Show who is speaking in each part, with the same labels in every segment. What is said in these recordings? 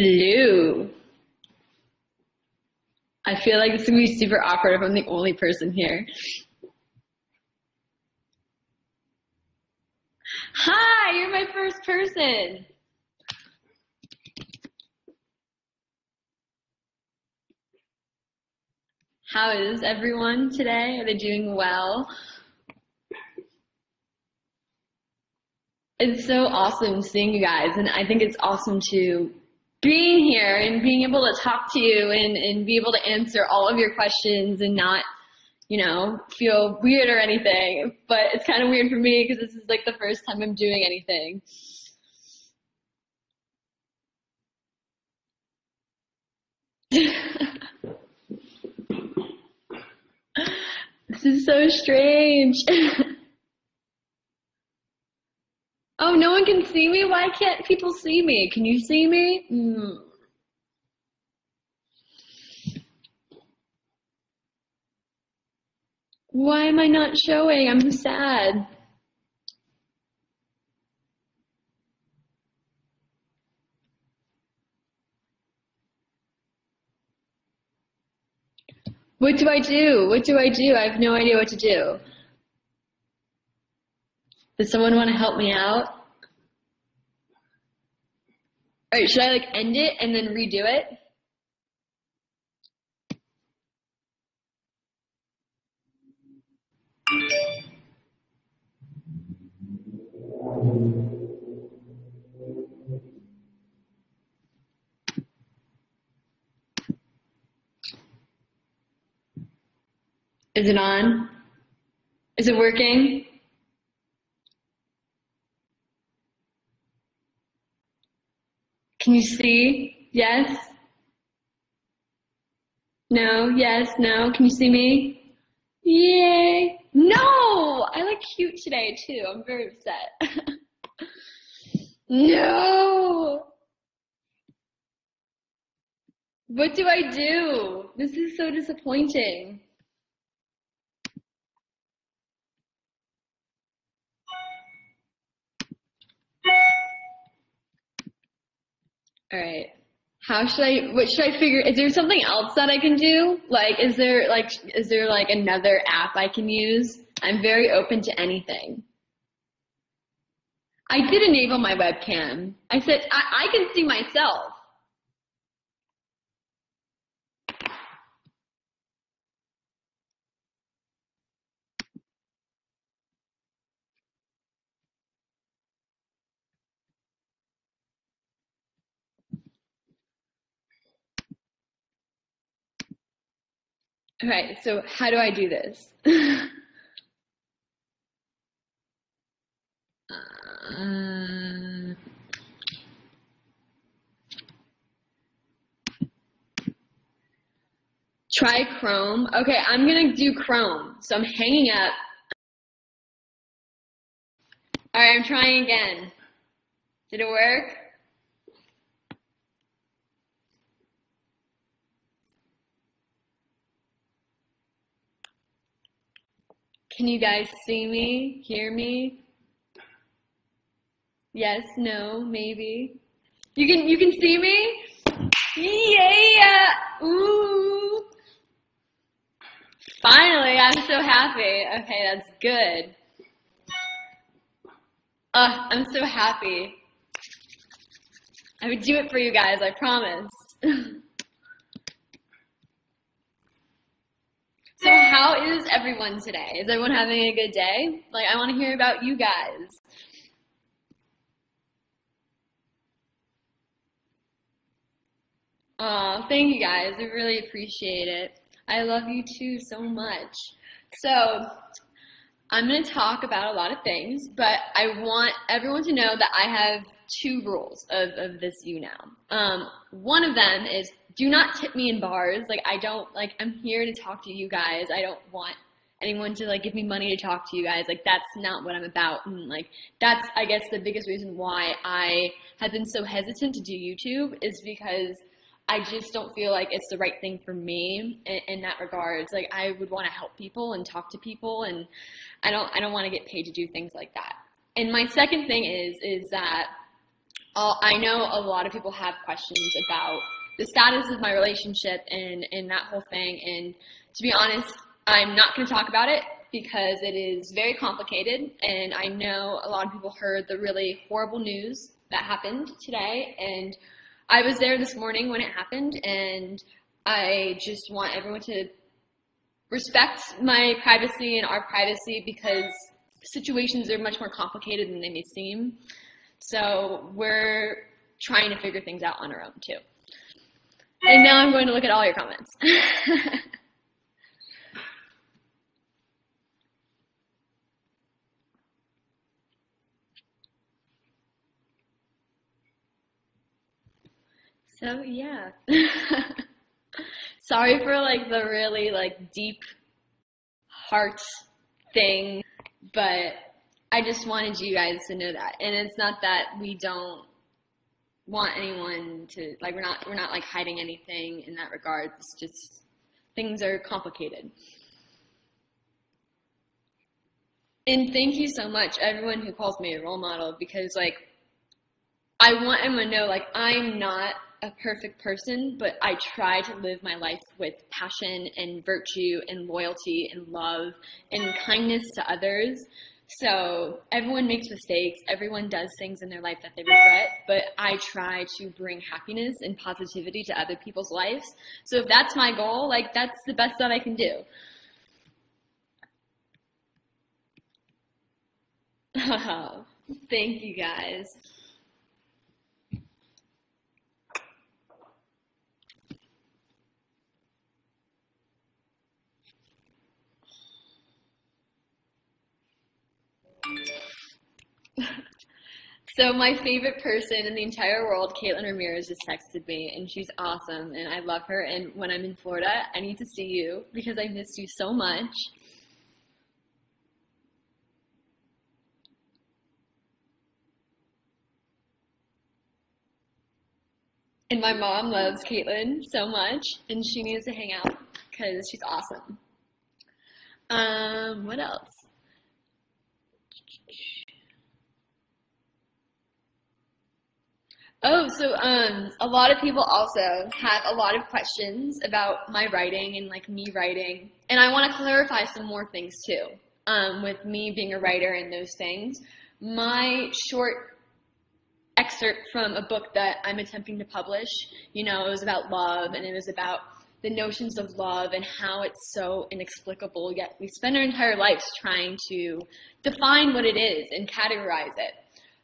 Speaker 1: Hello. I feel like it's gonna be super awkward if I'm the only person here. Hi, you're my first person. How is everyone today? Are they doing well? It's so awesome seeing you guys, and I think it's awesome to being here and being able to talk to you and be able to answer all of your questions and not, feel weird or anything. But it's kind of weird for me because this is like the first time I'm doing anything. This is so strange. Oh, no one can see me? Why can't people see me? Can you see me? Why am I not showing? I'm sad. What do I do? What do I do? I have no idea what to do. Does someone want to help me out? All right, should I like end it and then redo it? Is it on? Is it working? Can you see? Yes? No? Yes? No? Can you see me? Yay! No! I look cute today too. I'm very upset. No! What do I do? This is so disappointing. All right. What should I figure? Is there something else that I can do? Is there like another app I can use? I'm very open to anything. I did enable my webcam. I said, I can see myself. All right, so how do I do this? Uh, Try Chrome. Okay, I'm gonna do Chrome. So I'm hanging up. All right, I'm trying again. Did it work? Can you guys see me? Hear me? Yes, no, maybe. You can see me? Yeah! Ooh! Finally, I'm so happy. Okay, that's good. I'm so happy. I would do it for you guys, I promise. So how is everyone today? Is everyone having a good day? Like, I want to hear about you guys. Aw, thank you guys. I really appreciate it. I love you too so much. So, I'm going to talk about a lot of things, but I want everyone to know that I have two rules of this YouNow. One of them is do not tip me in bars. Like, I'm here to talk to you guys. I don't want anyone to like give me money to talk to you guys. Like, that's not what I'm about. And like, that's, I guess, the biggest reason why I have been so hesitant to do YouTube is because I just don't feel like it's the right thing for me in that regards. Like, I would want to help people and talk to people, and I don't want to get paid to do things like that. And my second thing is that I know a lot of people have questions about the status of my relationship and that whole thing. And to be honest, I'm not going to talk about it because it is very complicated. And I know a lot of people heard the really horrible news that happened today. And I was there this morning when it happened. And I just want everyone to respect my privacy and our privacy because situations are much more complicated than they may seem. So we're trying to figure things out on our own too. And now I'm going to look at all your comments. So yeah. Sorry for like the really like deep heart thing, but I just wanted you guys to know that. And it's not that we don't want anyone to like we're not like hiding anything in that regard. It's just things are complicated. And thank you so much everyone who calls me a role model because like I want everyone to know like I'm not a perfect person, but I try to live my life with passion and virtue and loyalty and love and kindness to others. So everyone makes mistakes, everyone does things in their life that they regret, but I try to bring happiness and positivity to other people's lives. So if that's my goal, like that's the best that I can do. Thank you guys. So my favorite person in the entire world, Caitlin Ramirez, just texted me, and she's awesome, and I love her. And when I'm in Florida, I need to see you because I miss you so much. And my mom loves Caitlin so much, and she needs to hang out because she's awesome. What else? Oh, so a lot of people also have a lot of questions about my writing and like me writing, and I want to clarify some more things too. With me being a writer and those things, my short excerpt from a book that I'm attempting to publish, you know, it was about love and it was about the notions of love and how it's so inexplicable, yet we spend our entire lives trying to define what it is and categorize it.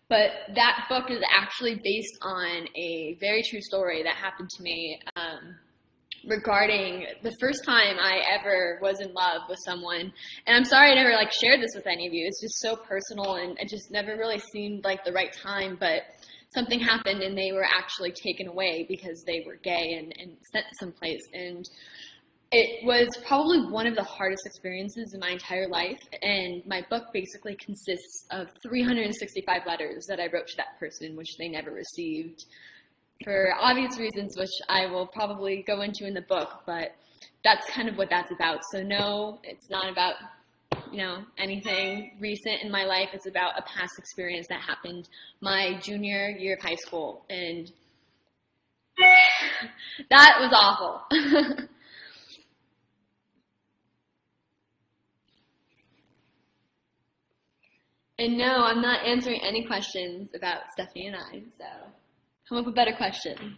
Speaker 1: But that book is actually based on a very true story that happened to me regarding the first time I ever was in love with someone. And I'm sorry I never like shared this with any of you. It's just so personal and it just never really seemed like the right time. But something happened and they were actually taken away because they were gay and sent someplace. And it was probably one of the hardest experiences in my entire life, and my book basically consists of 365 letters that I wrote to that person, which they never received for obvious reasons, which I will probably go into in the book, but that's kind of what that's about. So no, it's not about, you know, anything recent in my life. It's about a past experience that happened my junior year of high school, and that was awful. And no, I'm not answering any questions about Stephanie and I, so come up with better questions.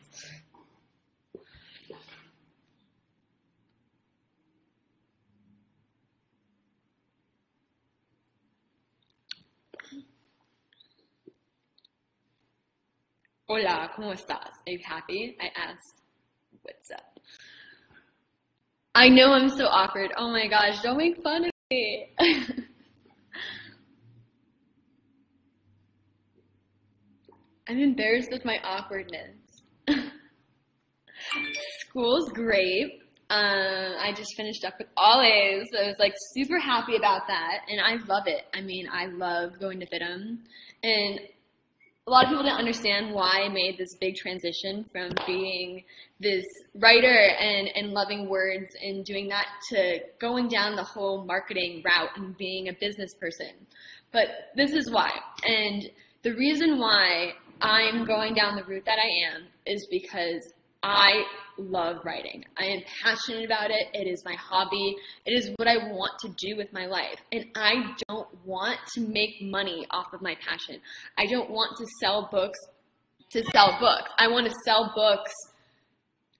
Speaker 1: Hola, ¿cómo estás? Are you happy? I asked, what's up? I know I'm so awkward. Oh my gosh, don't make fun of me. I'm embarrassed of my awkwardness. School's great. I just finished up with all A's, so I was like super happy about that, and I love it. I mean, I love going to FITM, and a lot of people didn't understand why I made this big transition from being this writer and loving words and doing that to going down the whole marketing route and being a business person. But this is why, and the reason why I'm going down the route that I am is because I love writing. I am passionate about it. It is my hobby. It is what I want to do with my life. And I don't want to make money off of my passion. I don't want to sell books to sell books. I want to sell books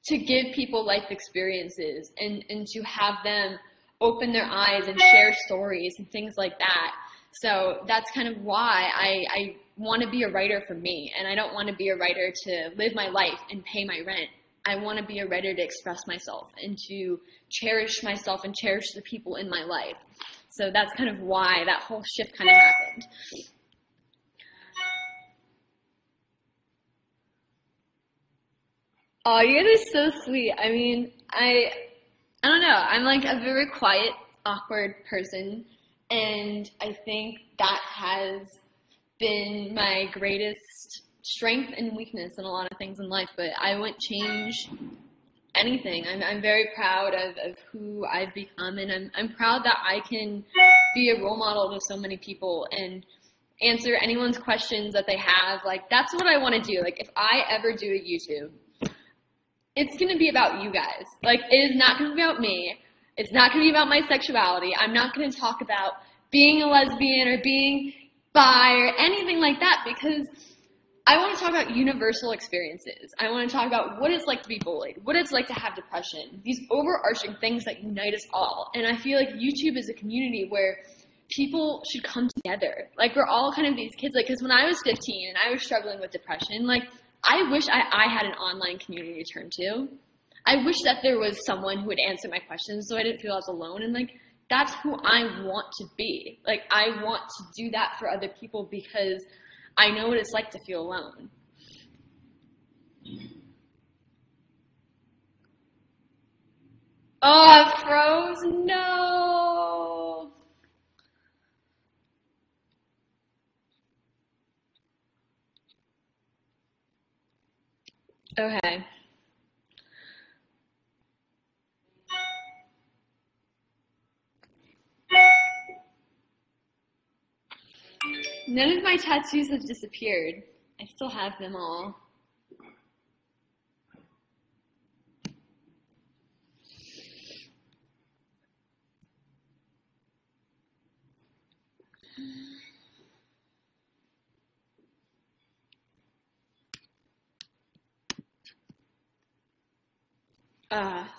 Speaker 1: to give people life experiences and to have them open their eyes and share stories and things like that. So that's kind of why I want to be a writer for me, and I don't want to be a writer to live my life and pay my rent. I want to be a writer to express myself and to cherish myself and cherish the people in my life. So that's kind of why that whole shift kind of happened. Oh, you guys are so sweet. I mean, I don't know. I'm like a very quiet, awkward person, and I think that has been my greatest strength and weakness in a lot of things in life, but I wouldn't change anything. I'm very proud of who I've become, and I'm proud that I can be a role model to so many people and answer anyone's questions that they have. Like, that's what I want to do. Like, if I ever do a YouTube, it's going to be about you guys. Like, it is not going to be about me. It's not going to be about my sexuality. I'm not going to talk about being a lesbian or being bi or anything like that, because I want to talk about universal experiences. I want to talk about what it's like to be bullied, what it's like to have depression, these overarching things that unite us all. And I feel like YouTube is a community where people should come together. Like, we're all kind of these kids, like, because when I was 15 and I was struggling with depression, like, I wish I had an online community to turn to. I wish that there was someone who would answer my questions so I didn't feel as alone. And, like, that's who I want to be. Like, I want to do that for other people because I know what it's like to feel alone. Oh, it froze. No. Okay. None of my tattoos have disappeared. I still have them all.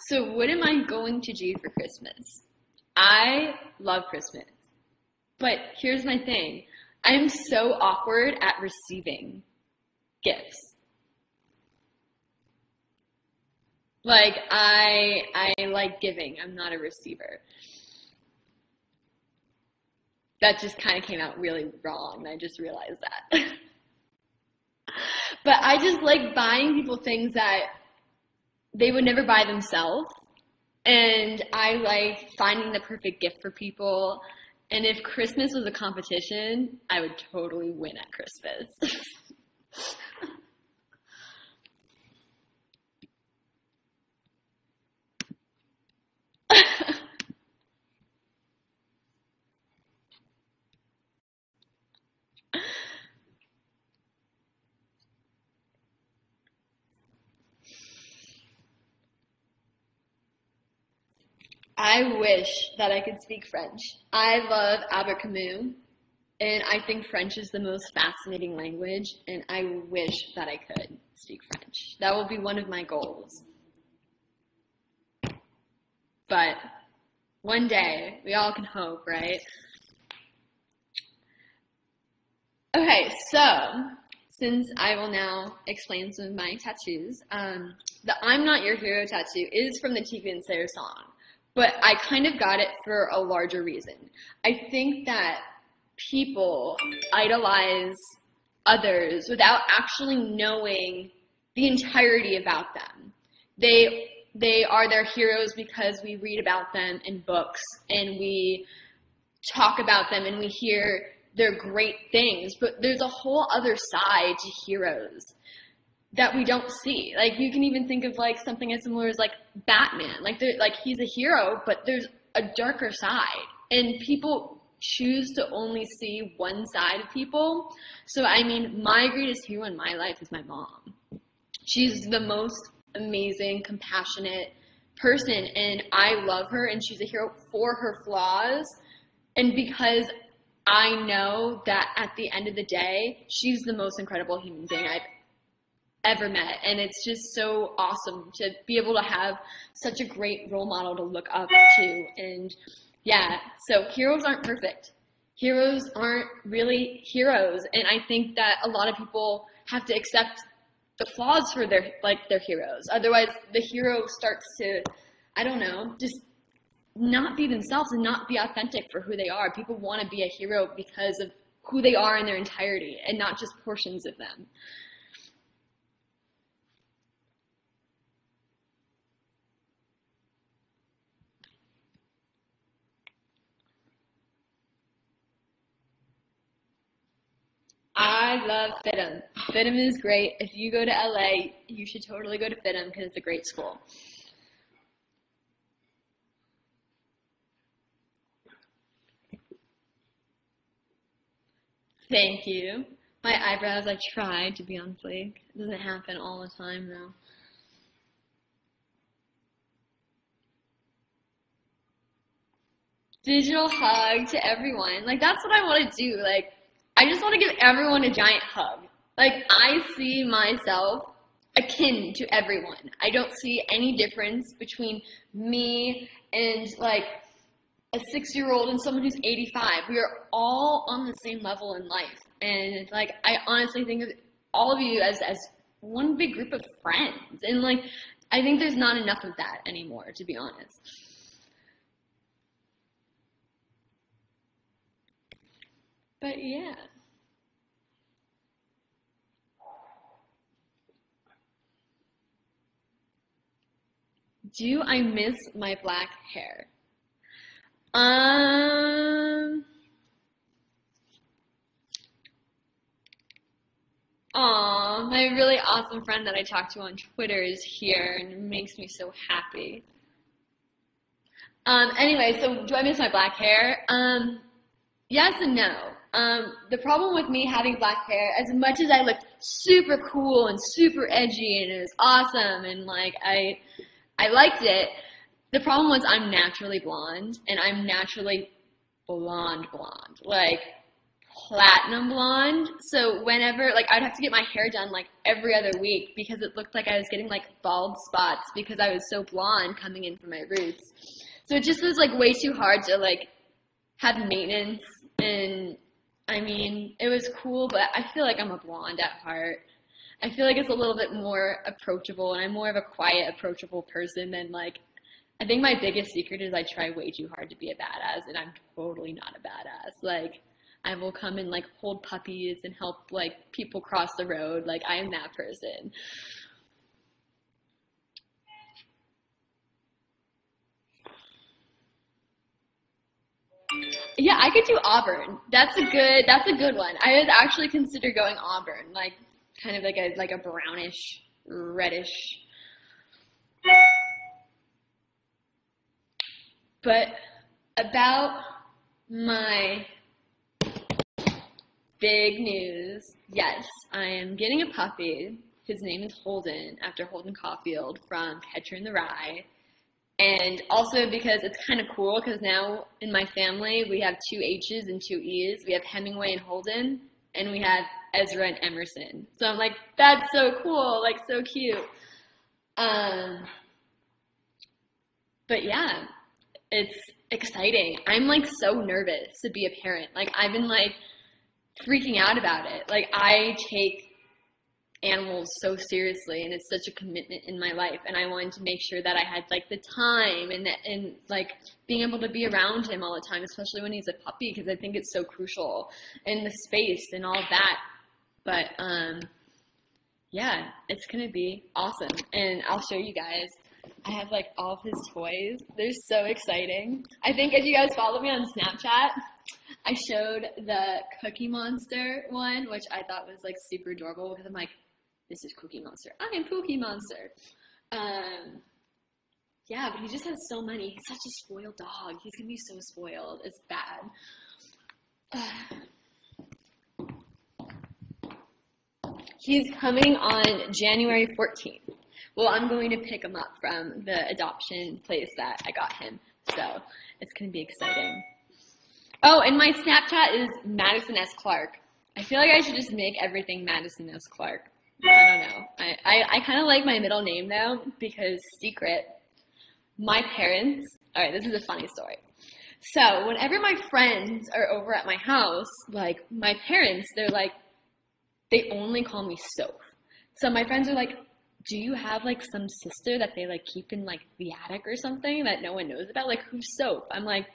Speaker 1: So what am I going to do for Christmas? I love Christmas, but here's my thing. I'm so awkward at receiving gifts. Like, I like giving. I'm not a receiver. That just kind of came out really wrong. I just realized that. But I just like buying people things that they would never buy themselves. And I like finding the perfect gift for people. And if Christmas was a competition, I would totally win at Christmas. I wish that I could speak French. I love Albert Camus, and I think French is the most fascinating language, and I wish that I could speak French. That will be one of my goals. But one day, we all can hope, right? Okay, so since I will now explain some of my tattoos, the I'm Not Your Hero tattoo is from the TV and Slayer song, but I kind of got it for a larger reason. I think that people idolize others without actually knowing the entirety about them. They are their heroes because we read about them in books and we talk about them and we hear their great things, but there's a whole other side to heroes that we don't see. Like, you can even think of like something as similar as like Batman. Like, he's a hero, but there's a darker side, and people choose to only see one side of people. So, I mean, my greatest hero in my life is my mom. She's the most amazing, compassionate person, and I love her, and she's a hero for her flaws. And because I know that at the end of the day, she's the most incredible human being I've ever met. And it's just so awesome to be able to have such a great role model to look up to. And yeah, so heroes aren't perfect. Heroes aren't really heroes. And I think that a lot of people have to accept the flaws for their heroes. Otherwise, the hero starts to, I don't know, just not be themselves and not be authentic for who they are. People want to be a hero because of who they are in their entirety and not just portions of them. I love FITM. FITM is great. If you go to LA, you should totally go to FITM because it's a great school. Thank you. My eyebrows, I tried to be on fleek. It doesn't happen all the time though. Digital hug to everyone. Like, that's what I want to do. Like, I just want to give everyone a giant hug. Like, I see myself akin to everyone. I don't see any difference between me and like a 6-year-old and someone who's 85. We are all on the same level in life. And like, I honestly think of all of you as one big group of friends. And like, I think there's not enough of that anymore, to be honest. But yeah. Do I miss my black hair? Aw, my really awesome friend that I talk to on Twitter is here and it makes me so happy. Anyway, so do I miss my black hair? Yes and no. The problem with me having black hair, as much as I looked super cool and super edgy and it was awesome and like I liked it, the problem was I'm naturally blonde and I'm naturally blonde, like platinum blonde. So whenever, like, I'd have to get my hair done like every other week because it looked like I was getting like bald spots because I was so blonde coming in from my roots. So it just was like way too hard to like have maintenance. And I mean, it was cool, but I feel like I'm a blonde at heart. I feel like it's a little bit more approachable, and I'm more of a quiet, approachable person than like, I think my biggest secret is I try way too hard to be a badass, and I'm totally not a badass. Like, I will come and like hold puppies and help like people cross the road. Like, I am that person. Yeah, I could do Auburn. That's a good one. I would actually consider going Auburn, like kind of like a brownish, reddish. But about my big news, yes, I am getting a puppy. His name is Holden, after Holden Caulfield from Catcher in the Rye. And also because it's kind of cool because now in my family we have 2 H's and 2 E's. We have Hemingway and Holden, and we have Ezra and Emerson. So I'm like, that's so cool, like so cute. Um, but yeah, it's exciting. I'm like so nervous to be a parent. Like, I've been like freaking out about it. Like, I take animals so seriously, and it's such a commitment in my life, and I wanted to make sure that I had like the time and like being able to be around him all the time, especially when he's a puppy, because I think it's so crucial, and the space and all of that. But yeah, it's gonna be awesome, and I'll show you guys. I have like all of his toys. They're so exciting. I think if you guys follow me on Snapchat, I showed the Cookie Monster one, which I thought was like super adorable because I'm like, this is Cookie Monster. I am Cookie Monster. Yeah, but he just has so many. He's such a spoiled dog. He's gonna be so spoiled. It's bad. He's coming on January 14th. Well, I'm going to pick him up from the adoption place that I got him. So it's going to be exciting. Oh, and my Snapchat is Madison S. Clark. I feel like I should just make everything Madison S. Clark. I don't know. I kind of like my middle name though, because secret. My parents, alright, this is a funny story. So whenever my friends are over at my house, like my parents, they're like, they only call me Soph. So my friends are like, do you have like some sister that they like keep in like the attic or something that no one knows about? Like, who's Soph? I'm like,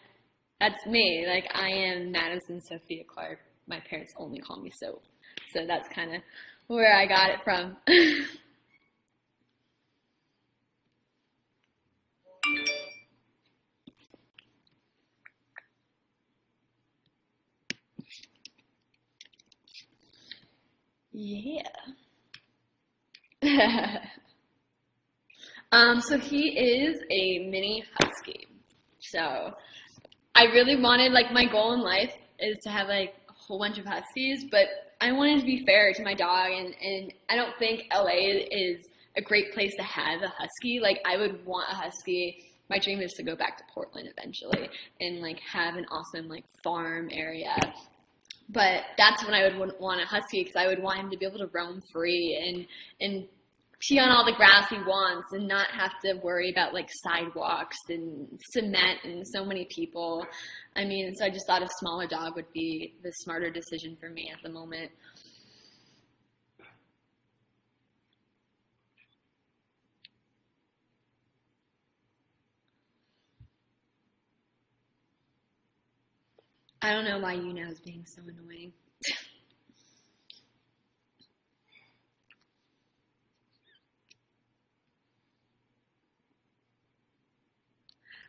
Speaker 1: that's me. Like, I am Madison Sophia Clark. My parents only call me Soph. So that's kind of where I got it from. Yeah. So he is a mini husky. So I really wanted, like, my goal in life is to have like a whole bunch of huskies, but I wanted to be fair to my dog, and I don't think LA is a great place to have a husky. Like, I would want a husky. My dream is to go back to Portland eventually and like have an awesome like farm area. But that's when I would want a husky, because I would want him to be able to roam free and pee on all the grass he wants and not have to worry about like sidewalks and cement and so many people. I mean, so I just thought a smaller dog would be the smarter decision for me at the moment. I don't know why YouNow is being so annoying.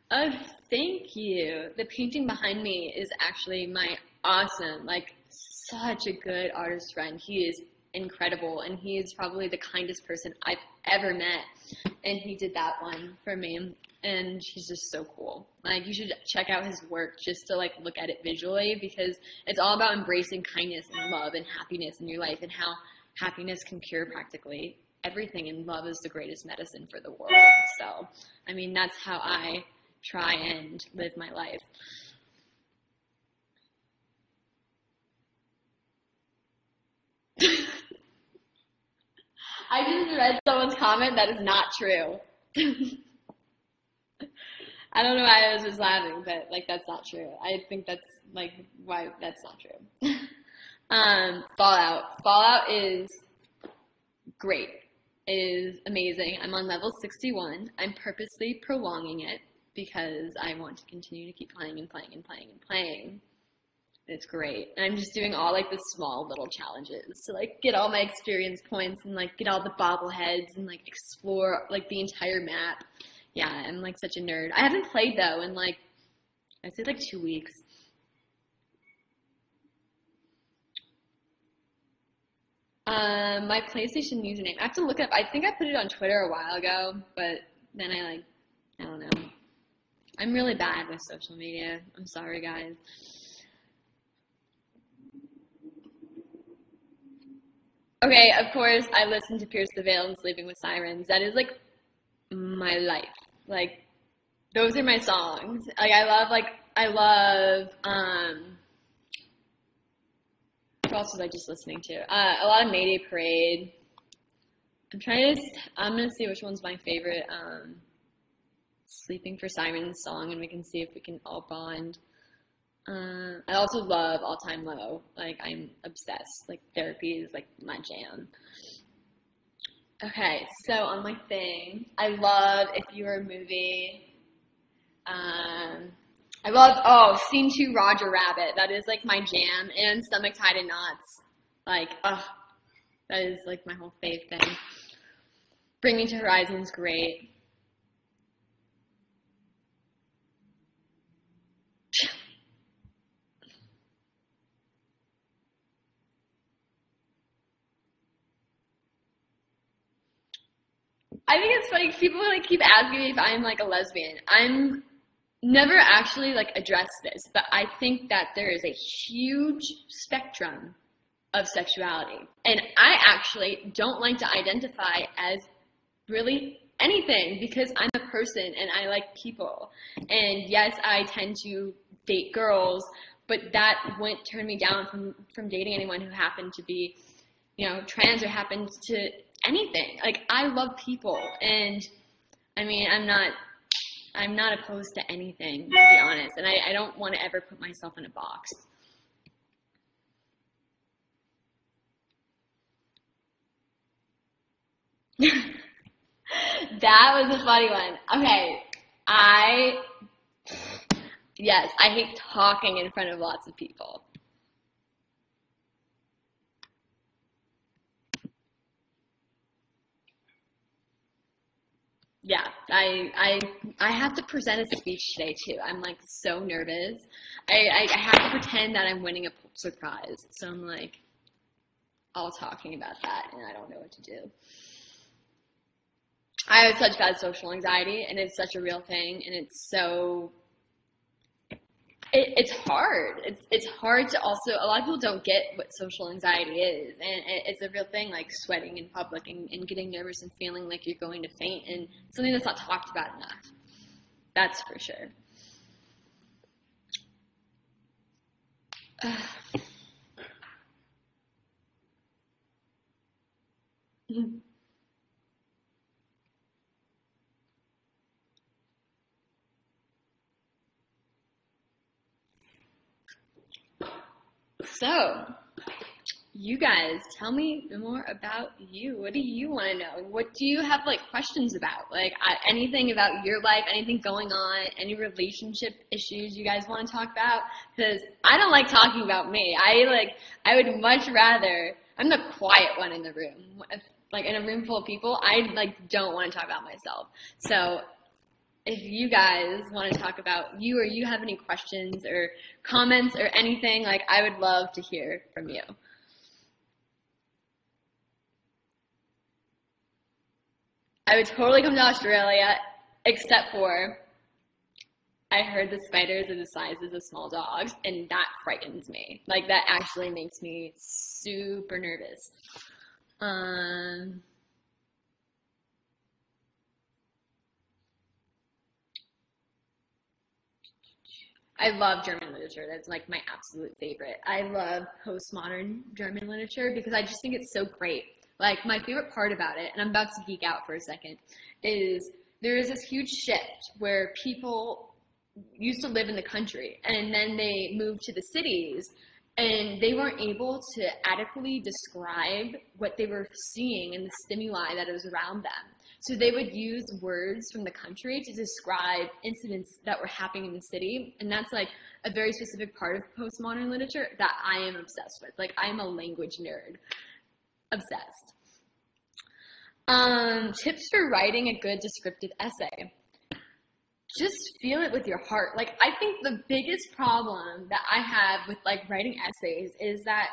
Speaker 1: Oh, thank you. The painting behind me is actually my awesome, like, such a good artist friend. He is incredible, and he is probably the kindest person I've ever met. And he did that one for me, and he's just so cool. Like, you should check out his work just to, like, look at it visually, because it's all about embracing kindness and love and happiness in your life, and how happiness can cure practically everything, and love is the greatest medicine for the world. So, I mean, that's how I try and live my life. I just read someone's comment that is not true. I don't know why I was just laughing, but like, that's not true. I think that's like why that's not true. Fallout. Fallout is great. It is amazing. I'm on level 61. I'm purposely prolonging it because I want to continue to keep playing and playing and playing and playing. It's great. And I'm just doing all like the small little challenges to like get all my experience points and like get all the bobbleheads and like explore like the entire map. Yeah, I'm like such a nerd. I haven't played though in like, I'd say like 2 weeks. My PlayStation username. I have to look up. I think I put it on Twitter a while ago, but then I don't know. I'm really bad with social media. I'm sorry, guys. Okay, of course, I listen to Pierce the Veil and Sleeping with Sirens. That is like my life. Like, those are my songs. I love, what else was I just listening to? A lot of Mayday Parade. I'm gonna see which one's my favorite, Sleeping for Sirens song, and we can see if we can all bond. I also love All Time Low. Like, I'm obsessed. Like, Therapy is like my jam. Okay, so on my thing, I love If You Were a Movie. I love, Scene 2 Roger Rabbit. That is like my jam. And Stomach Tied in Knots. Like, that is like my whole fave thing. Bring Me to Horizon's great. I think it's funny. People like keep asking me if I'm like a lesbian. I'm never actually like addressed this, but I think that there is a huge spectrum of sexuality. And I actually don't like to identify as really anything because I'm a person and I like people. And yes, I tend to date girls, but that wouldn't turn me down from dating anyone who happened to be, you know, trans or happened to anything. Like, I love people, and I mean, I'm not opposed to anything, to be honest, and I don't want to ever put myself in a box. That was a funny one. Okay, yes, I hate talking in front of lots of people. Yeah, I have to present a speech today too. I'm like so nervous. I have to pretend that I'm winning a Pulitzer Prize. So I'm like all talking about that and I don't know what to do. I have such bad social anxiety and it's such a real thing and it's so it's hard. It's hard to also, a lot of people don't get what social anxiety is, and it's a real thing, like sweating in public and getting nervous and feeling like you're going to faint, and something that's not talked about enough. That's for sure. So, you guys, tell me more about you. What do you want to know? What do you have like questions about? Like anything about your life, anything going on, any relationship issues you guys want to talk about? Because I don't like talking about me. I would much rather, I'm the quiet one in the room. If, like in a room full of people, I like don't want to talk about myself. So if you guys want to talk about you or you have any questions or comments or anything, like I would love to hear from you. I would totally come to Australia, except for I heard the spiders are the sizes of small dogs, and that frightens me. Like, that actually makes me super nervous. I love German literature. That's like my absolute favorite. I love postmodern German literature because I just think it's so great. Like, my favorite part about it, and I'm about to geek out for a second, is there is this huge shift where people used to live in the country and then they moved to the cities and they weren't able to adequately describe what they were seeing and the stimuli that was around them. So they would use words from the country to describe incidents that were happening in the city. And that's like a very specific part of postmodern literature that I am obsessed with. Like, I am a language nerd. Obsessed. Tips for writing a good descriptive essay. Just feel it with your heart. Like, I think the biggest problem that I have with like writing essays is that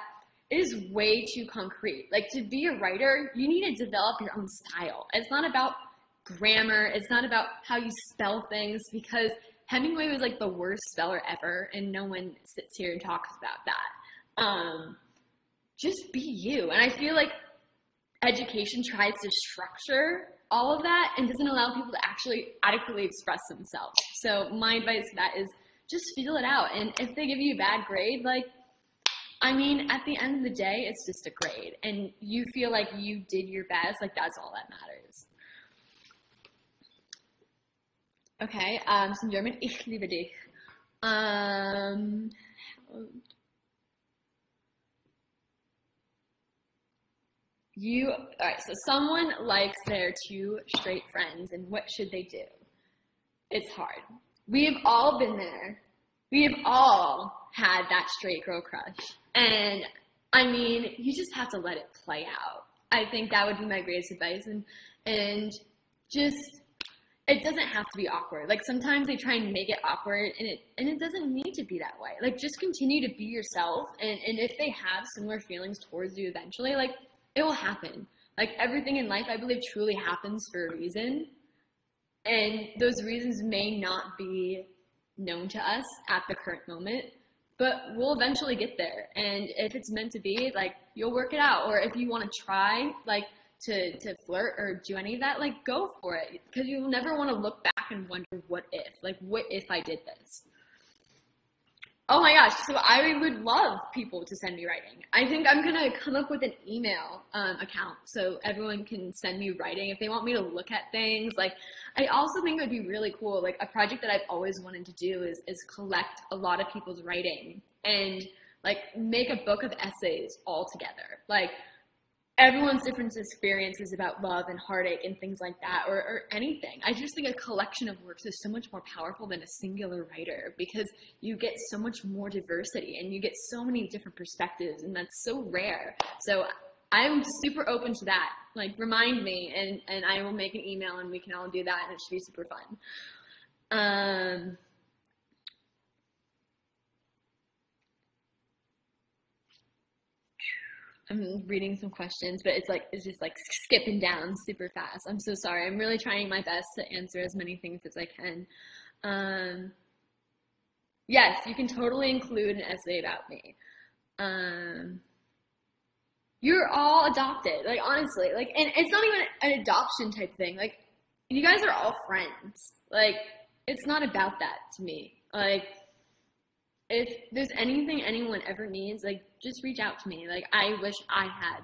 Speaker 1: it is way too concrete. Like, to be a writer, you need to develop your own style. It's not about grammar. It's not about how you spell things, because Hemingway was like the worst speller ever, and no one sits here and talks about that. Just be you. And I feel like education tries to structure all of that and doesn't allow people to actually adequately express themselves. So my advice to that is just feel it out. And if they give you a bad grade, like, I mean, at the end of the day, it's just a grade. And you feel like you did your best, like, that's all that matters. Okay, some German. Ich liebe dich. All right, so someone likes their two straight friends, and what should they do? It's hard. We've all been there. We have all had that straight girl crush. And I mean, you just have to let it play out. I think that would be my greatest advice. And just, it doesn't have to be awkward. Like, sometimes they try and make it awkward, and it doesn't need to be that way. Like, just continue to be yourself, and if they have similar feelings towards you eventually, like, it will happen. Like, everything in life, I believe, truly happens for a reason. And those reasons may not be known to us at the current moment, but we'll eventually get there. And if it's meant to be, like, you'll work it out. Or if you want to try, like, to flirt or do any of that, like, go for it, because you'll never want to look back and wonder what if I did this. Oh my gosh, so I would love people to send me writing. I think I'm going to come up with an email account so everyone can send me writing if they want me to look at things. Like, I also think it would be really cool. Like, a project that I've always wanted to do is collect a lot of people's writing and, like, make a book of essays all together. Like, everyone's different experiences about love and heartache and things like that, or anything. I just think a collection of works is so much more powerful than a singular writer, because you get so much more diversity and you get so many different perspectives, and that's so rare. So I'm super open to that. Like, remind me, and I will make an email and we can all do that, and it should be super fun. I'm reading some questions, but it's just like skipping down super fast. I'm so sorry. I'm really trying my best to answer as many things as I can. Yes, you can totally include an essay about me. You're all adopted, like, honestly, like, and it's not even an adoption type thing. Like, you guys are all friends. Like, it's not about that to me. Like, if there's anything anyone ever needs, like, just reach out to me. Like, I wish I had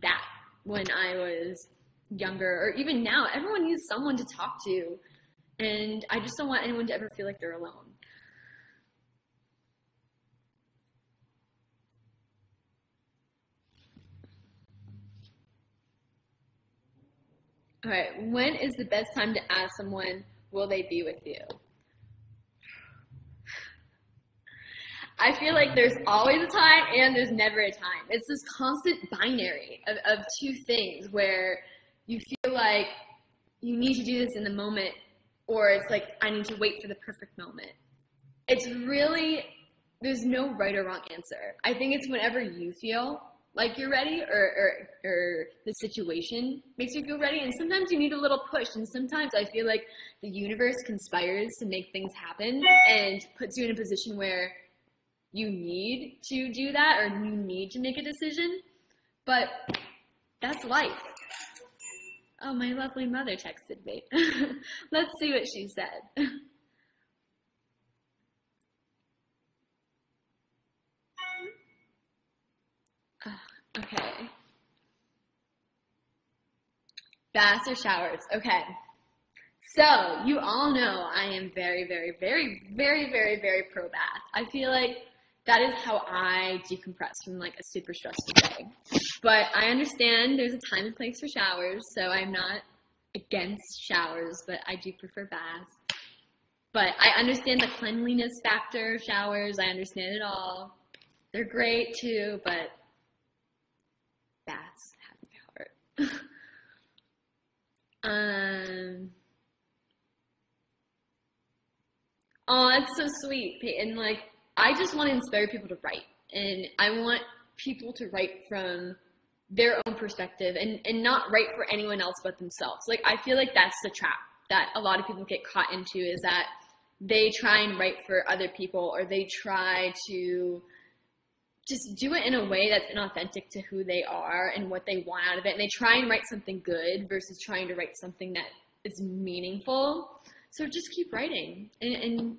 Speaker 1: that when I was younger, or even now. Everyone needs someone to talk to, and I just don't want anyone to ever feel like they're alone. All right, when is the best time to ask someone, will they be with you? I feel like there's always a time and there's never a time. It's this constant binary of two things where you feel like you need to do this in the moment, or it's like, I need to wait for the perfect moment. It's really, there's no right or wrong answer. I think it's whenever you feel like you're ready, or the situation makes you feel ready. And sometimes you need a little push, and sometimes I feel like the universe conspires to make things happen and puts you in a position where you need to do that, or you need to make a decision. But that's life. Oh, my lovely mother texted me. Let's see what she said. Okay. Baths or showers? Okay. So, you all know I am very, very, very, very, very, very pro bath. I feel like that is how I decompress from, like, a super stressful day. But I understand there's a time and place for showers, so I'm not against showers, but I do prefer baths. But I understand the cleanliness factor of showers. I understand it all. They're great too, but baths have my heart. Oh, that's so sweet, Peyton. Like, I just want to inspire people to write, and I want people to write from their own perspective, and not write for anyone else but themselves. Like, I feel like that's the trap that a lot of people get caught into, is that they try and write for other people, or they try to just do it in a way that's inauthentic to who they are and what they want out of it. And they try and write something good versus trying to write something that is meaningful. So just keep writing and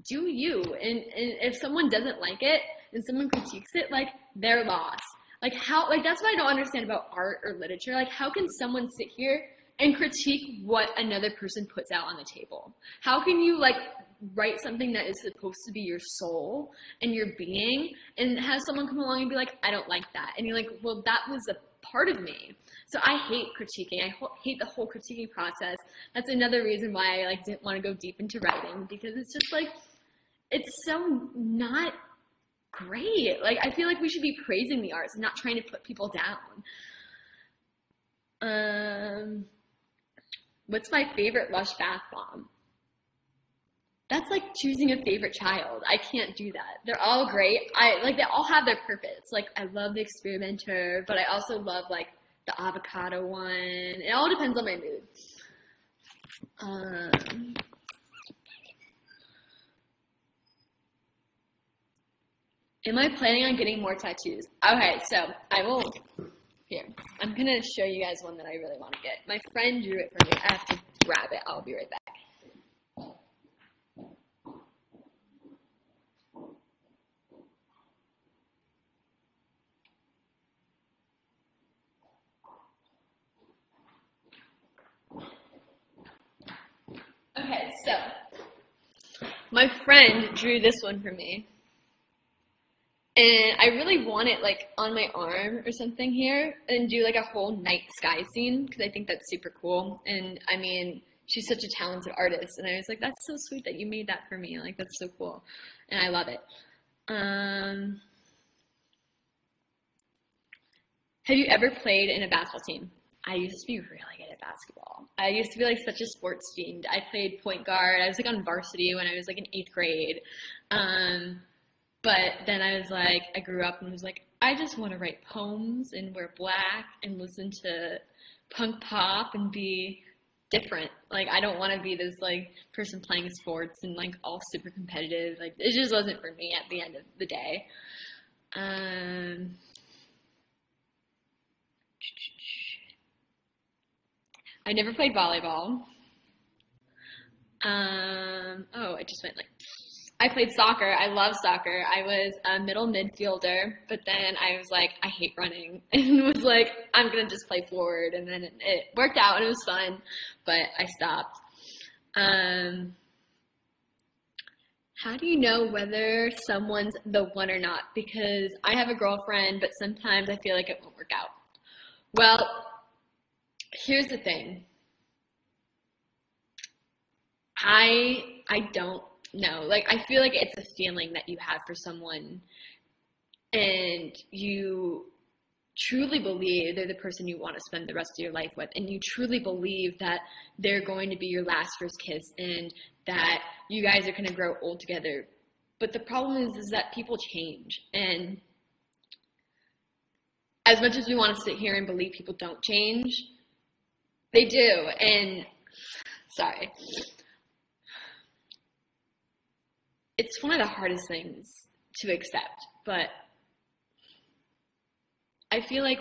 Speaker 1: do you. And if someone doesn't like it and someone critiques it, like, they're lost. Like, how, like, that's what I don't understand about art or literature. Like, how can someone sit here and critique what another person puts out on the table? How can you, like, write something that is supposed to be your soul and your being, and have someone come along and be like, I don't like that? And you're like, well, that was a part of me. So I hate critiquing. I hate the whole critiquing process. That's another reason why I, like, didn't want to go deep into writing, because it's just like, it's so not great. Like, I feel like we should be praising the arts and not trying to put people down. What's my favorite Lush bath bomb? That's like choosing a favorite child. I can't do that. They're all great. They all have their purpose. Like, I love the experimenter, but I also love, like, the avocado one. It all depends on my mood. Am I planning on getting more tattoos? Okay, so I will. Here, I'm gonna show you guys one that I really want to get. My friend drew it for me. I have to grab it. I'll be right back. Okay, so my friend drew this one for me. And I really want it like on my arm or something here and do like a whole night sky scene because I think that's super cool. And I mean, she's such a talented artist. And I was like, that's so sweet that you made that for me. Like, that's so cool. And I love it. Have you ever played in a basketball team? I used to be really good at basketball. I used to be like such a sports fiend. I played point guard. I was like on varsity when I was like in 8th grade. But then I was like, I grew up and was like, I just want to write poems and wear black and listen to punk pop and be different. Like, I don't want to be this like person playing sports and like all super competitive. Like, it just wasn't for me at the end of the day. I never played volleyball. Oh, I just went like, I played soccer. I love soccer. I was a middle midfielder, but then I was like, I hate running, and was like, I'm gonna just play forward, and then it worked out and it was fun, but I stopped. How do you know whether someone's the one or not? Because I have a girlfriend, but sometimes I feel like it won't work out. Well, here's the thing. I don't know. Like, I feel like it's a feeling that you have for someone and you truly believe they're the person you want to spend the rest of your life with, and you truly believe that they're going to be your last first kiss and that you guys are going to grow old together. But the problem is that people change, and as much as we want to sit here and believe people don't change, they do. And sorry, it's one of the hardest things to accept, but I feel like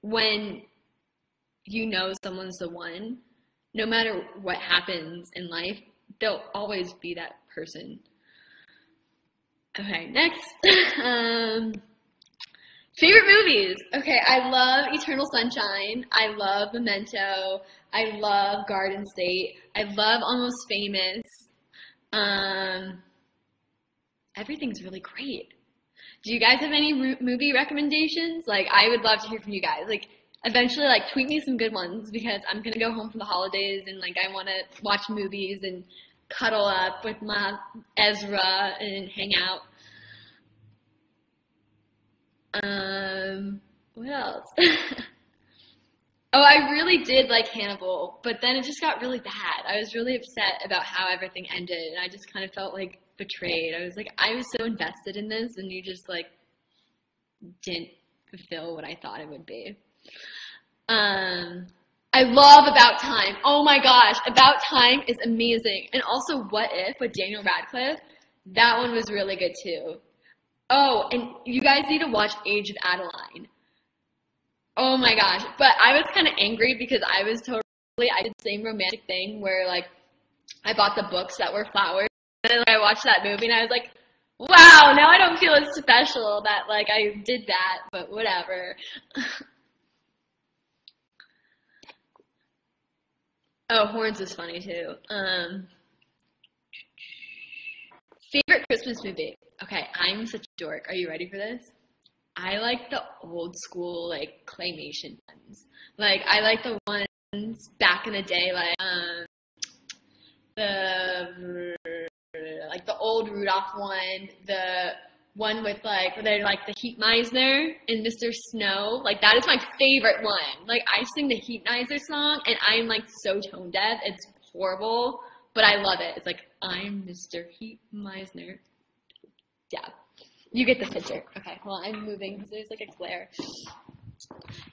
Speaker 1: when you know someone's the one, no matter what happens in life, they'll always be that person. Okay, next. Favorite movies. Okay, I love Eternal Sunshine. I love Memento. I love Garden State. I love Almost Famous. Everything's really great. Do you guys have any movie recommendations? Like, I would love to hear from you guys. Like, eventually, like, tweet me some good ones because I'm gonna go home for the holidays and like I want to watch movies and cuddle up with my Ezra and hang out. What else? Oh, I really did like Hannibal, but then it just got really bad. I was really upset about how everything ended, and I just kind of felt like betrayed. I was like, I was so invested in this, and you just like didn't fulfill what I thought it would be. I love About Time. Oh my gosh, About Time is amazing. And also What If with Daniel Radcliffe. That one was really good too. Oh, and you guys need to watch Age of Adeline. Oh my gosh. But I was kind of angry because I did the same romantic thing where like I bought the books that were flowers. And then I watched that movie and I was like, wow, now I don't feel as special that like I did that, but whatever. Oh, Horns was funny too. Favorite Christmas movie? Okay, I'm such a dork. Are you ready for this? I like the old school, like, claymation ones. Like, I like the ones back in the day, the, like, the old Rudolph one, the one with, like, where they're, like, the Heat Meisner and Mr. Snow. Like, that is my favorite one. Like, I sing the Heat Meisner song, and I'm, like, so tone deaf. It's horrible, but I love it. It's like, I'm Mr. Heat Meisner. Yeah. You get the picture. Okay, well, I'm moving because there's like a glare.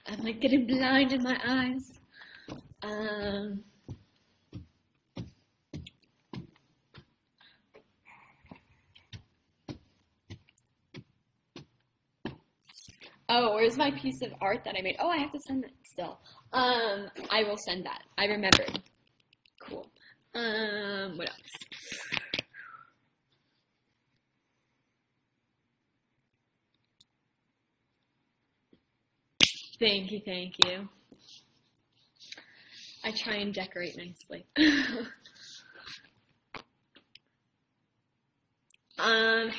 Speaker 1: I'm like getting blind in my eyes. Oh, where's my piece of art that I made? Oh, I have to send it still. I will send that. I remembered. Cool. What else? Thank you, thank you. I try and decorate nicely. How,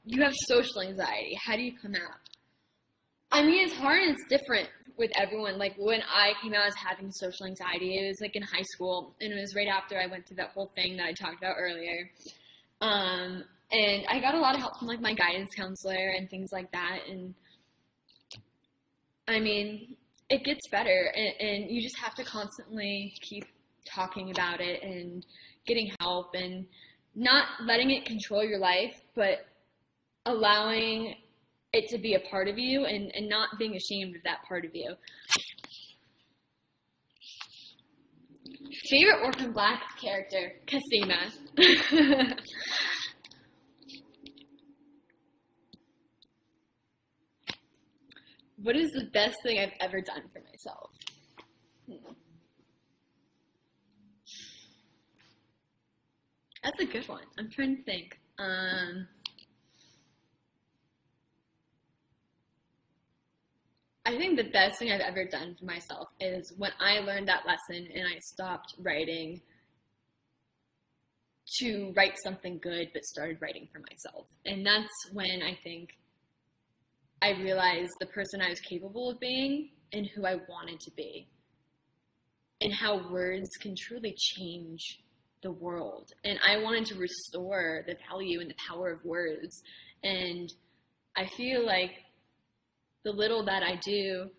Speaker 1: you have social anxiety. How do you come out? I mean, it's hard and it's different with everyone. Like when I came out as having social anxiety, it was like in high school, and it was right after I went through that whole thing that I talked about earlier. And I got a lot of help from like my guidance counselor and things like that. And I mean, it gets better, and you just have to constantly keep talking about it and getting help and not letting it control your life, but allowing it to be a part of you and not being ashamed of that part of you. Favorite Orphan Black character? Casima. What is the best thing I've ever done for myself? That's a good one. I'm trying to think. I think the best thing I've ever done for myself is when I learned that lesson and I stopped writing to write something good, but started writing for myself. And that's when I think I realized the person I was capable of being and who I wanted to be, and how words can truly change the world. And I wanted to restore the value and the power of words. And I feel like the little that I do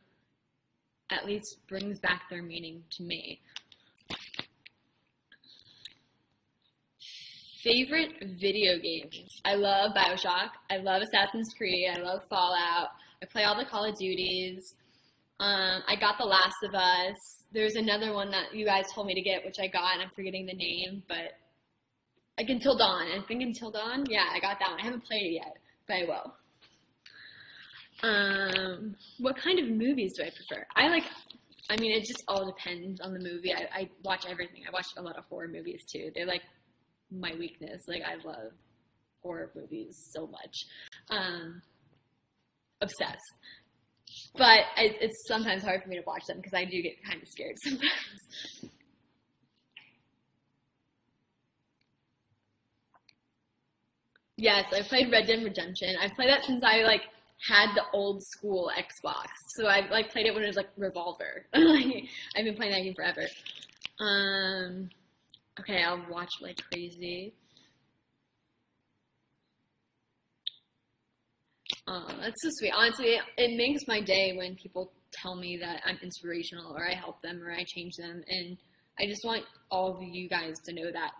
Speaker 1: at least brings back their meaning to me. Favorite video games? I love BioShock. I love Assassin's Creed. I love Fallout. I play all the Call of Duties. I got The Last of Us. There's another one that you guys told me to get, which I got, and I'm forgetting the name, but like Until Dawn. I think Until Dawn? Yeah, I got that one. I haven't played it yet, but I will. What kind of movies do I prefer? I mean, it just all depends on the movie. I watch everything. I watch a lot of horror movies too. They're like my weakness. Like, I love horror movies so much. Obsessed. But it's sometimes hard for me to watch them because I do get kind of scared sometimes. Yes, I played Red Dead Redemption. I've played that since I had the old school Xbox. So I've played it when it was Revolver. I've been playing that game forever. Okay, I'll watch like crazy. That's so sweet. Honestly, it makes my day when people tell me that I'm inspirational or I help them or I change them. And I just want all of you guys to know that,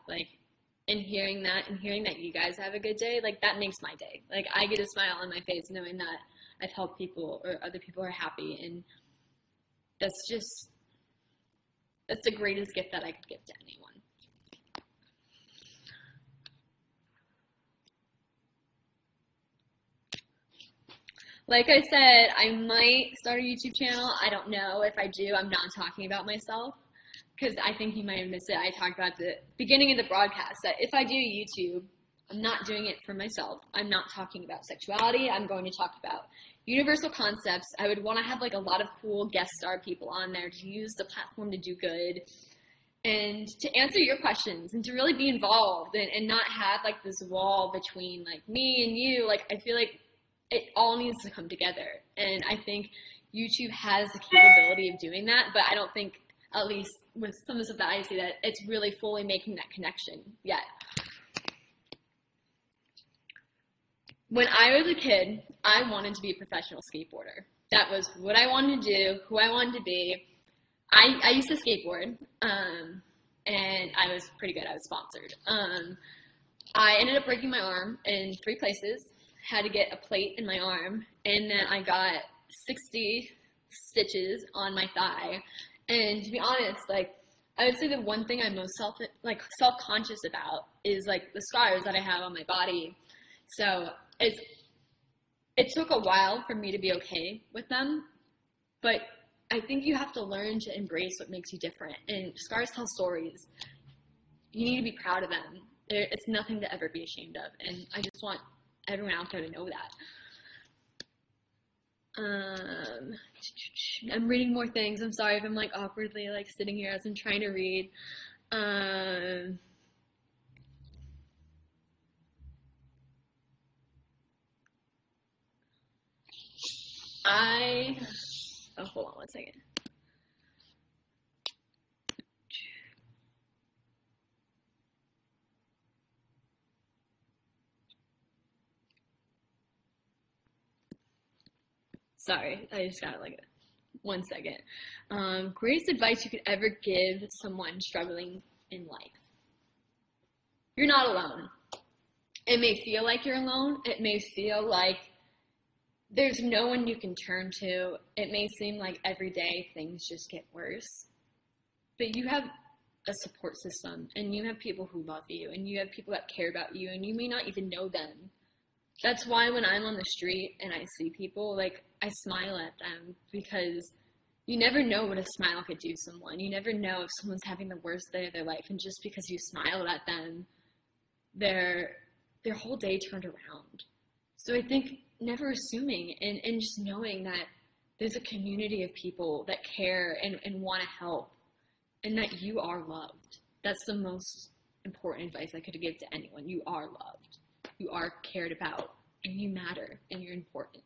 Speaker 1: and hearing that you guys have a good day, that makes my day. I get a smile on my face knowing that I've helped people or other people are happy. And that's the greatest gift that I could give to anyone. Like I said, I might start a YouTube channel. I don't know. If I do, I'm not talking about myself because I think you might have missed it. I talked about the beginning of the broadcast that if I do YouTube, I'm not doing it for myself. I'm not talking about sexuality. I'm going to talk about universal concepts. I would want to have a lot of cool guest star people on there to use the platform to do good and to answer your questions and to really be involved and not have this wall between me and you. I feel like it all needs to come together. And I think YouTube has the capability of doing that, but I don't think, at least with some of the stuff that I see, that it's really fully making that connection yet. When I was a kid, I wanted to be a professional skateboarder. That was what I wanted to do, who I wanted to be. I used to skateboard, and I was pretty good. I was sponsored. I ended up breaking my arm in 3 places. Had to get a plate in my arm, and then I got 60 stitches on my thigh. And to be honest, I would say the one thing I'm most self-conscious about is the scars that I have on my body. So it took a while for me to be okay with them, but I think you have to learn to embrace what makes you different. And scars tell stories. You need to be proud of them. It's nothing to ever be ashamed of. And I just want everyone out there to know that. I'm reading more things. I'm sorry if I'm like awkwardly like sitting here as I'm trying to read. Hold on one second. Sorry, I just got like 1 second. Greatest advice you could ever give someone struggling in life. You're not alone. It may feel like you're alone. It may feel like there's no one you can turn to. It may seem like every day things just get worse. But you have a support system, and you have people who love you, and you have people that care about you, and you may not even know them. That's why when I'm on the street and I see people, like, I smile at them, because you never know what a smile could do to someone. You never know if someone's having the worst day of their life, and just because you smiled at them, their whole day turned around. So I think never assuming and just knowing that there's a community of people that care and want to help, and that you are loved. That's the most important advice I could give to anyone. You are loved. You are cared about, and you matter, and you're important.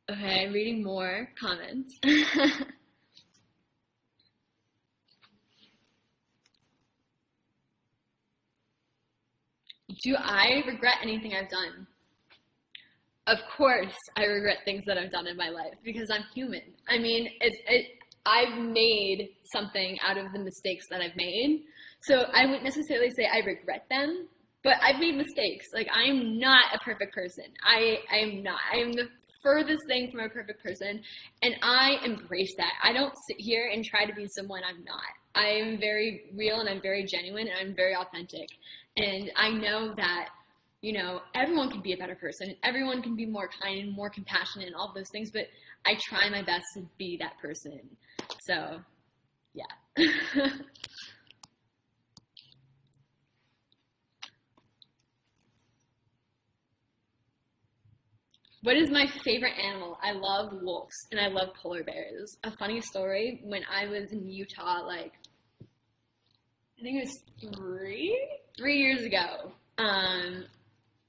Speaker 1: Okay, I'm reading more comments. Do I regret anything I've done? Of course, I regret things that I've done in my life, because I'm human. I mean, I've made something out of the mistakes that I've made. So I wouldn't necessarily say I regret them, but I've made mistakes. Like, I am not a perfect person. I am not. I am the furthest thing from a perfect person, and I embrace that. I don't sit here and try to be someone I'm not. I am very real, and I'm very genuine, and I'm very authentic. And I know that, you know, everyone can be a better person. Everyone can be more kind and more compassionate and all those things, but I try my best to be that person. So, yeah. What is my favorite animal? I love wolves, and I love polar bears. A funny story, when I was in Utah, like, I think it was three years ago,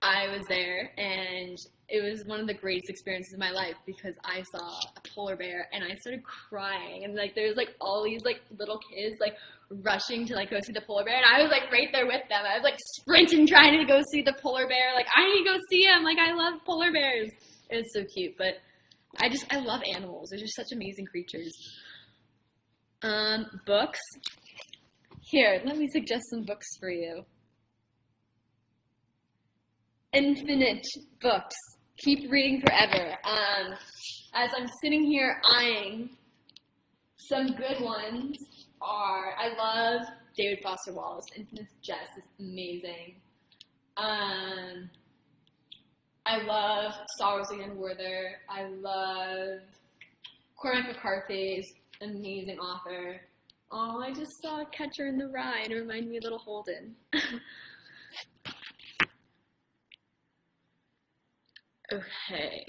Speaker 1: I was there, and it was one of the greatest experiences of my life, because I saw a polar bear, and I started crying, and like there's like all these like little kids like rushing to like go see the polar bear, and I was like right there with them. I was like sprinting trying to go see the polar bear, like I need to go see him, like I love polar bears. It was so cute. But I love animals. They're just such amazing creatures. Books. Here, let me suggest some books for you. Infinite books. Keep reading forever. As I'm sitting here eyeing, some good ones are, I love David Foster Wallace. Infinite Jest is amazing. I love Star Wars: The Young Werther. I love Cormac McCarthy's amazing author. Oh, I just saw Catcher in the Rye, and it reminded me of Little Holden. Okay.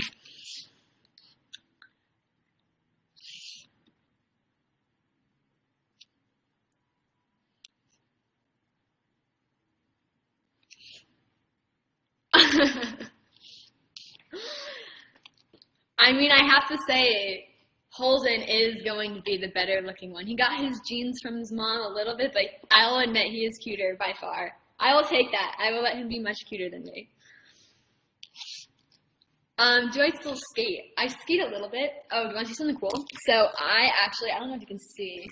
Speaker 1: I mean, I have to say, Holden is going to be the better looking one. He got his genes from his mom a little bit, but I'll admit he is cuter by far. I will take that. I will let him be much cuter than me. Do I still skate? I skate a little bit. Oh, do you want to see something cool? So I don't know if you can see.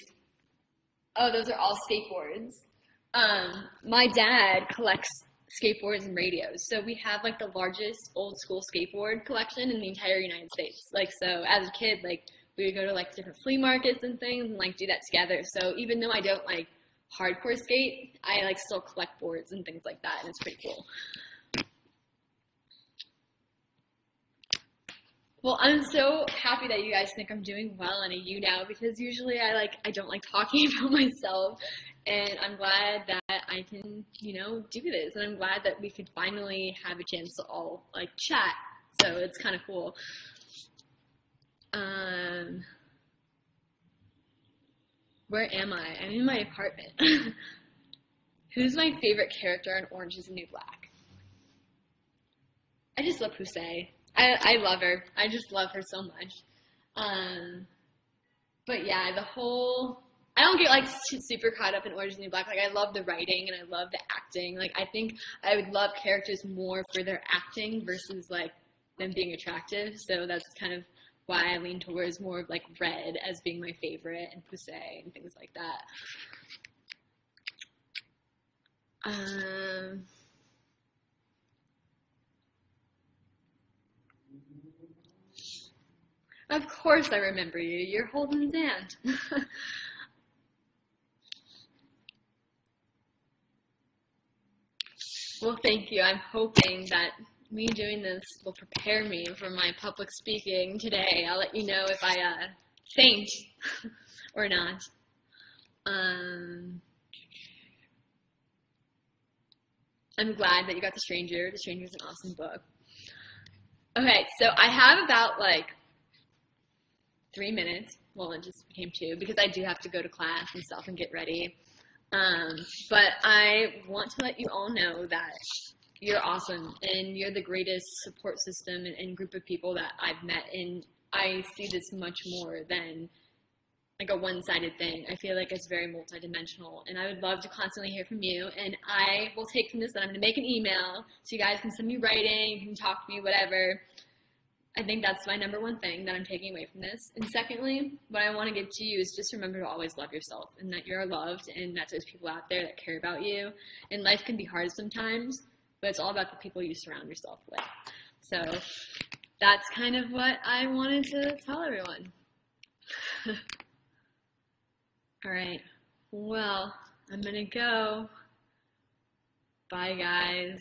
Speaker 1: Oh, those are all skateboards. My dad collects skateboards and radios. So we have like the largest old school skateboard collection in the entire United States. Like, so as a kid, like we would go to like different flea markets and things and like do that together. So even though I don't like hardcore skate, I like still collect boards and things like that, and it's pretty cool. Well, I'm so happy that you guys think I'm doing well in a YouNow because usually I don't like talking about myself, and I'm glad that I can, do this, and I'm glad that we could finally have a chance to all like chat. So it's kind of cool. Um, where am I? I'm in my apartment. Who's my favorite character in Orange Is the New Black? I just love Pusey. I love her. I just love her so much. Um, but yeah, I don't get like super caught up in Orange is the New Black. Like I love the writing and I love the acting. Like I think I would love characters more for their acting versus like them being attractive. So that's kind of why I lean towards more of like Red as being my favorite and Pusey and things like that. Um, of course I remember you. You're Holden's aunt. Well, thank you. I'm hoping that me doing this will prepare me for my public speaking today. I'll let you know if I faint or not. Um, I'm glad that you got The Stranger. The Stranger is an awesome book. Okay, so I have about like 3 minutes. Well, it just became two because I do have to go to class and stuff and get ready. But I want to let you all know that you're awesome and you're the greatest support system and group of people that I've met. And I see this much more than like a one-sided thing. I feel like it's very multidimensional, and I would love to constantly hear from you. And I will take from this that I'm going to make an email so you guys can send me writing, you can talk to me, whatever. I think that's my number one thing that I'm taking away from this. And secondly, what I want to give to you is just remember to always love yourself and that you're loved and that there's people out there that care about you. And life can be hard sometimes, but it's all about the people you surround yourself with. So that's kind of what I wanted to tell everyone. All right. Well, I'm going to go. Bye, guys.